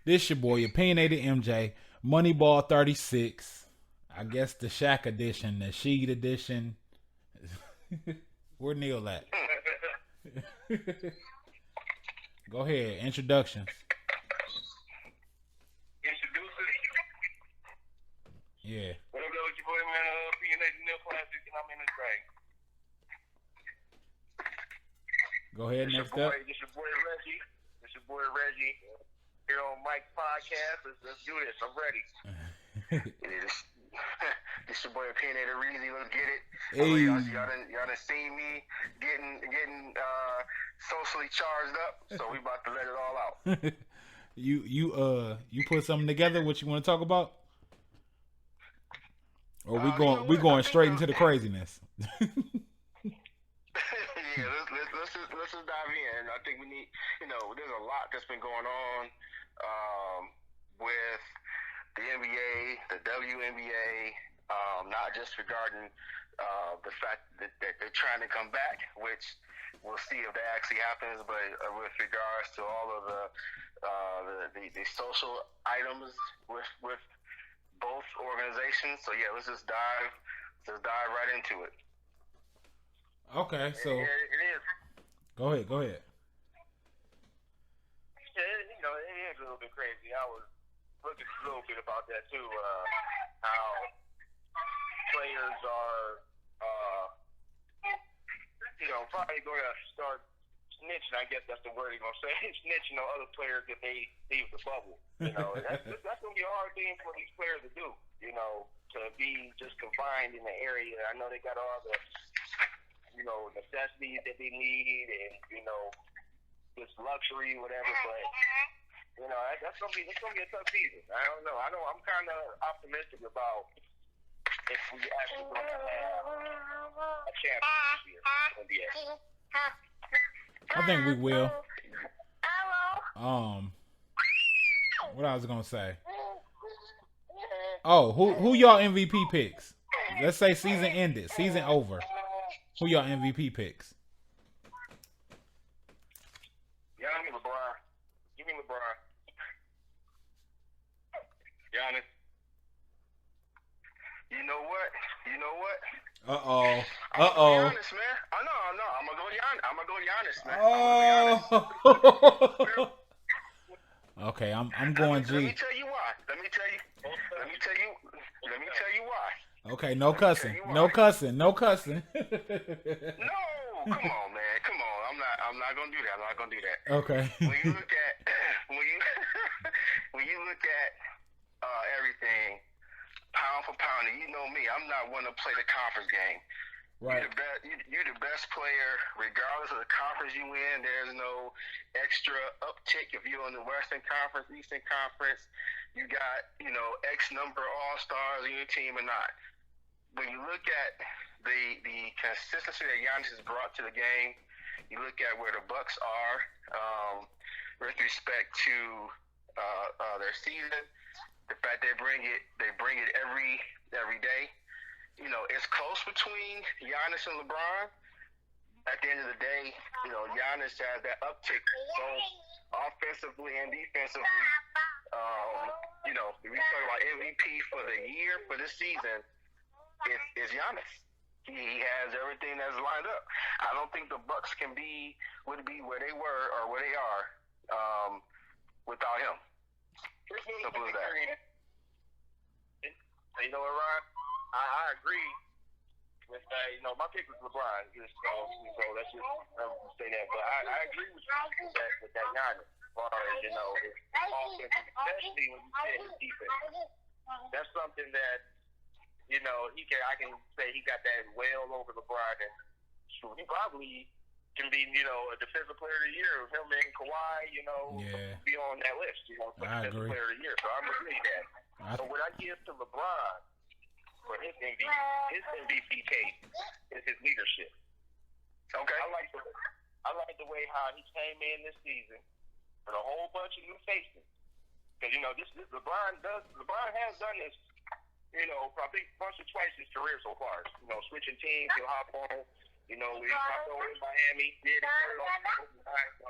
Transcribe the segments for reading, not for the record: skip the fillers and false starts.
This your boy, Opinionated MJ, MoNeYBaLL 36. I guess the Shaq edition, the Sheed edition. Where Neil at? Go ahead, introductions. Introducing. Yeah. What up, with your boy, man? Opinionated Nilclassic, and I'm in this thing. Go ahead, next up. This your boy Reggie. Here on Mike's podcast. Let's do this. I'm ready. This your boy Opinionated Reezy. Let's get it. Hey. Y'all done seen me getting socially charged up, so we about to let it all out. You put something together? What you want to talk about? Or we going straight into the craziness? Yeah, let's just dive in. I think we need, there's a lot that's been going on with the NBA, the WNBA, not just regarding the fact that they're trying to come back, which we'll see if that actually happens, but with regards to all of the social items with both organizations. So yeah, let's just dive right into it. Okay, so it is. Go ahead. Yeah, it is a little bit crazy. I was looking a little bit about that too. How players are, probably going to start snitching. I guess that's the word you're going to say. Snitching on other players if they leave the bubble. That's going to be a hard thing for these players to do. To be just confined in the area. I know they got all the necessities that they need and, this luxury, whatever, but, that's going to be a tough season. I don't know. I'm kind of optimistic about if we actually going to have a championship this year. I think we will. What I was gonna say? Oh, who y'all MVP picks? Let's say season ended, season over. Who y'all MVP picks? LeBron. Give me LeBron. Giannis. You know what? Uh-oh. Giannis, man. No. I'm gonna go Giannis, man. Oh. Okay, I'm going G. Let me tell you why. Okay, no cussing. No cussing. No, come on, man. Come on. I'm not gonna do that. Okay. When you look at when you look at everything pound for pound, and you know me, I'm not one to play the conference game. Right. You're the best player regardless of the conference you in. There's no extra uptick if you're in the Western Conference, Eastern Conference. You got X number of All-Stars on your team or not. When you look at the consistency that Giannis has brought to the game, you look at where the Bucks are with respect to their season. The fact they bring it every day. It's close between Giannis and LeBron. At the end of the day, Giannis has that uptick both offensively and defensively. If we talk about MVP for the year, for this season, it's Giannis. He has everything that's lined up. I don't think the Bucks would be where they were or where they are without him. Simple as that. You know what, Ryan? I agree with that. My pick was LeBron. So let's just say that. But I agree with you with that Giannis. As far as his offense, especially when you say his defense. That's something that I can say he got that well over LeBron, and shoot, he probably can be a defensive player of the year. Him and Kawhi, be on that list. I agree. Player of the year. So I'm agree that. So what I give to LeBron for his MVP case is his leadership. Okay. I like the way how he came in this season with a whole bunch of new faces. Because this LeBron has done this. I think once or twice his career so far. Switching teams, he'll hop on. We hopped over in Miami. Did it.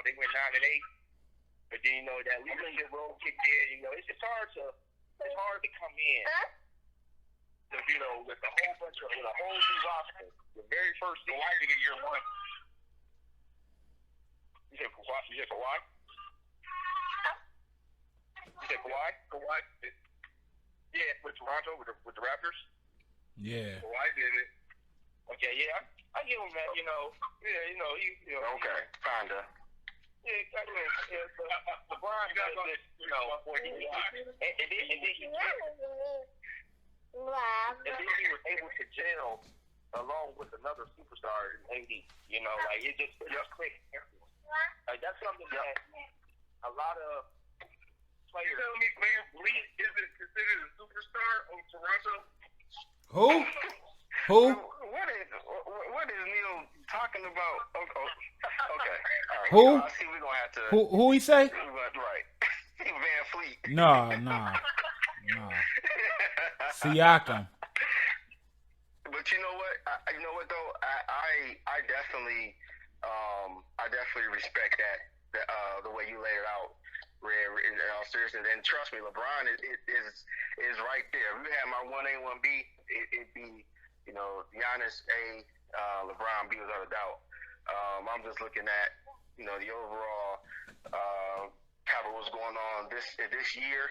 They went 9-8. But then that leadership role kicked in. It's hard to come in. With a whole bunch of with a whole new roster, the very first thing I did in year one. You said Kawhi? You said Kawhi? You said Kawhi? Kawhi? Yeah, with Toronto, with the Raptors. Yeah. Kawhi did it. Okay, yeah, I give him that. Okay, kinda. Yeah, but LeBron does this, and then he was able to gel along with another superstar in AD. It just clicked. That's something that a lot of players. You tell me, man, Lee isn't considered a superstar on Toronto? Who? Who? What is Neil talking about? Okay. All right. Who? I see we're gonna have to. Who he say? Right. Van Fleet. Nah. Siakam. But you know what? Though I definitely respect that the way you laid it out, Red. In all seriousness, and trust me, LeBron is right there. If you had my 1A, 1B, it'd be Giannis A, LeBron B without a doubt. I'm just looking at the overall kind of what's going on this year.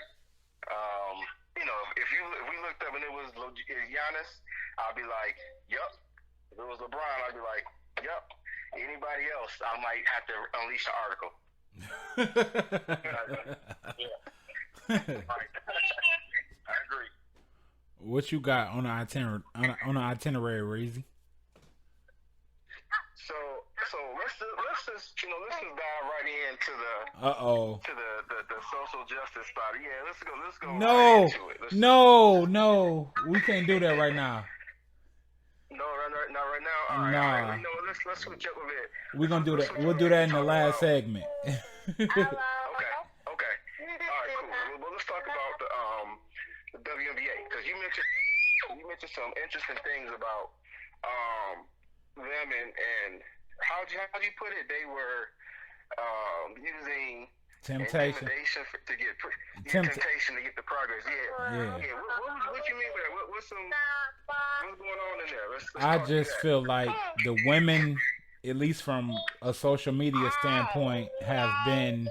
If we looked up and it was Giannis, I'd be like, yup. If it was LeBron, I'd be like, yup. Anybody else, I might have to unleash an article. I agree. What you got on the itinerary, Reezy? So let's just dive right into the social justice spot. Yeah, let's go. No, right into it. no, we can't do that right now. No, not right now. All right, nah. All right. Let's switch up a bit. We're gonna do that. We'll do that in the last segment. Okay. All right, cool. Well, let's talk about the WNBA, because you mentioned some interesting things about them and how'd you put it? They were using temptation to get temptation to get the progress. Yeah. What you mean by that? What's going on in there? Let's I just feel like the women, at least from a social media standpoint, have been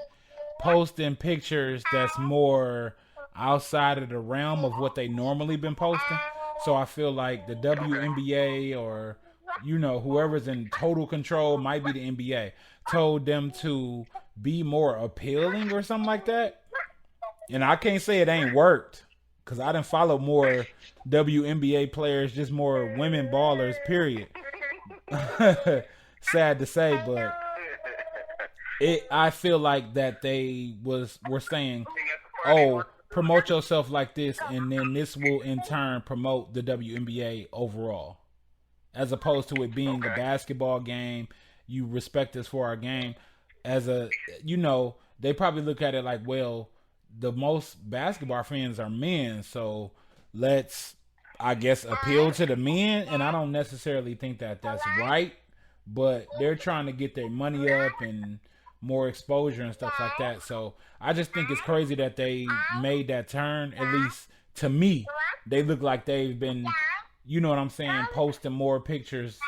posting pictures that's more outside of the realm of what they normally been posting. So I feel like the WNBA or whoever's in total control, might be the NBA, told them to be more appealing or something like that. And I can't say it ain't worked, because I didn't follow more WNBA players, just more women ballers, period. Sad to say, but I feel like that they were saying, oh, promote yourself like this, and then this will in turn promote the WNBA overall. As opposed to it being a basketball game, you respect us for our game. As they probably look at it like, well, the most basketball fans are men, so let's, I guess, appeal to the men. And I don't necessarily think that that's right, but they're trying to get their money up and more exposure and stuff like that. So I just think it's crazy that they made that turn. At least to me, they look like they've been, posting more pictures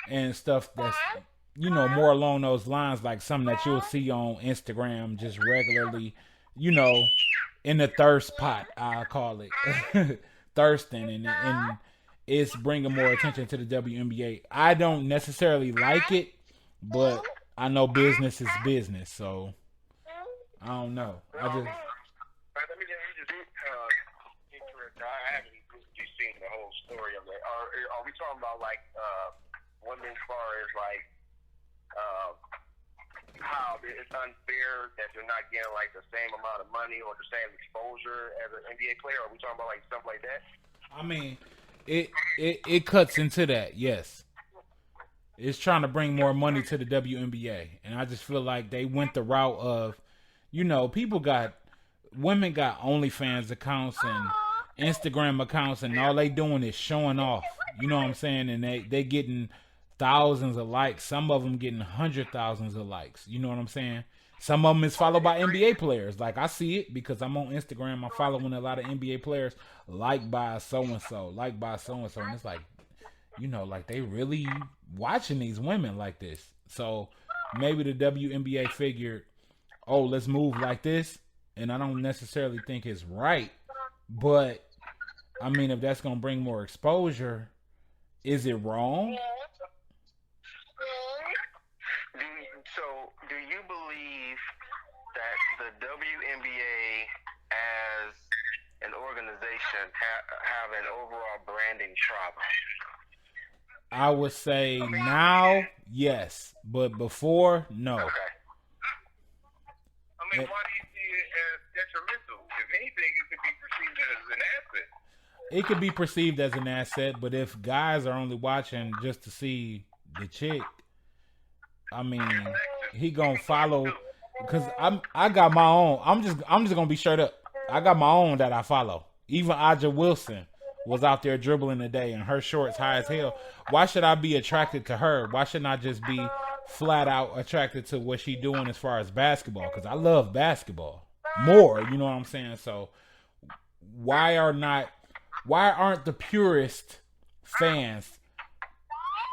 and stuff that's, more along those lines, like something that you'll see on Instagram just regularly, in the thirst pot, I call it. Thirsting, and it's bringing more attention to the WNBA. I don't necessarily like it, but I know business is business, so I don't know. Let me just I haven't seen the whole story of it. Are we talking about like women as far as like how it's unfair that they're not getting like the same amount of money or the same exposure as an NBA player? Are we talking about like stuff like that? I mean, it cuts into that, yes. It's trying to bring more money to the WNBA, and I just feel like they went the route of, women got OnlyFans accounts and Instagram accounts, and all they doing is showing off. You know what I'm saying? And they getting thousands of likes. Some of them getting 100,000s of likes. You know what I'm saying? Some of them is followed by NBA players. Like I see it because I'm on Instagram. I'm following a lot of NBA players, like by so and so, like by so and so, and it's like, you know, like they really watching these women like this. So maybe the WNBA figured, oh, let's move like this, and I don't necessarily think it's right, but I mean, if that's gonna bring more exposure, is it wrong? Do you believe that the WNBA as an organization have an overall branding trouble? I would say now, yes, but before, no. Okay. I mean, why do you see it as detrimental? If anything, it could be perceived as an asset. It could be perceived as an asset, but if guys are only watching just to see the chick, I mean, he gonna follow because I got my own. I'm just gonna be straight up. I got my own that I follow. Even Aja Wilson was out there dribbling today, and her shorts high as hell. Why should I be attracted to her? Why shouldn't I just be flat out attracted to what she doing as far as basketball? Because I love basketball more. You know what I'm saying? So why aren't the purest fans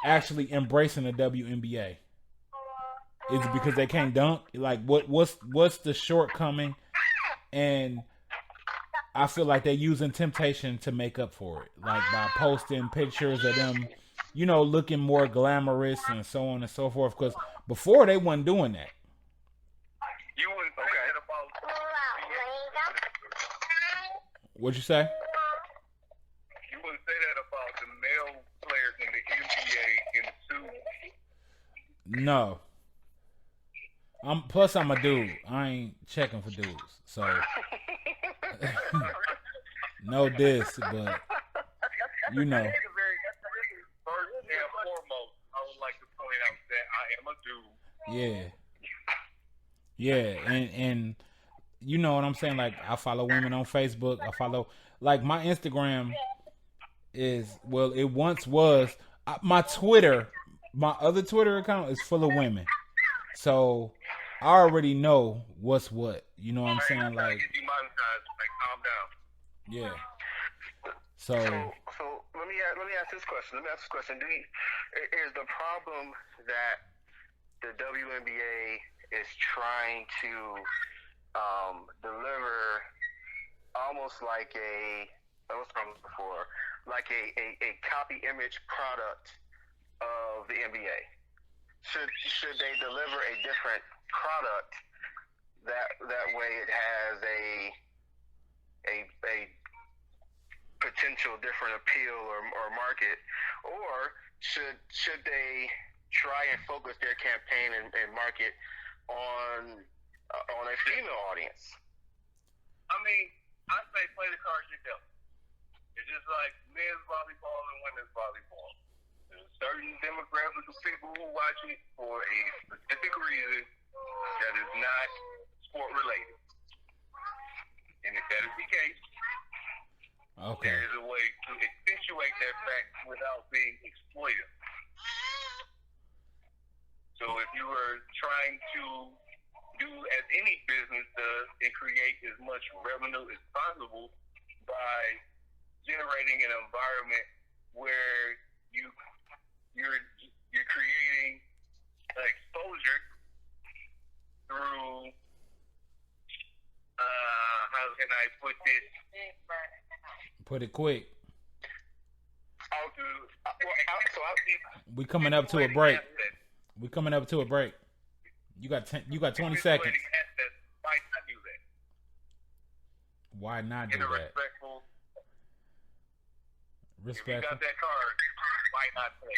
actually embracing the WNBA? Is it because they can't dunk? Like what's the shortcoming? And I feel like they're using temptation to make up for it, like by posting pictures of them, you know, looking more glamorous and so on and so forth. Because before they wasn't doing that. You wouldn't say that about. What'd you say? You wouldn't say that about the male players in the NBA in the suit. No. Plus I'm a dude. I ain't checking for dudes. So no diss, but you know. First and foremost, I would like to point out that I am a dude. Yeah, and you know what I'm saying? Like I follow women on Facebook. I follow like my Instagram is it once was my Twitter. My other Twitter account is full of women. So I already know what's what. You know what I'm saying? Like, calm down. Yeah. So let me ask this question. Is the problem that the WNBA is trying to deliver almost like a copy image product of the NBA? Should they deliver a different product that way it has a potential different appeal or market, or should they try and focus their campaign and market on a female audience? I mean, I say play the cards you dealt. It's just like men's volleyball and women's volleyball. There's a certain demographic of people who watch it for a specific reason that is not sport related. And if that is the case, there is a way to accentuate that fact without being exploited. So if you were trying to do as any business does and create as much revenue as possible by generating an environment where you're creating exposure through how can I put this? Put it quick. We coming up to a break. You got 20 seconds. Why not do that? Respectful. If you got that card, why not play it?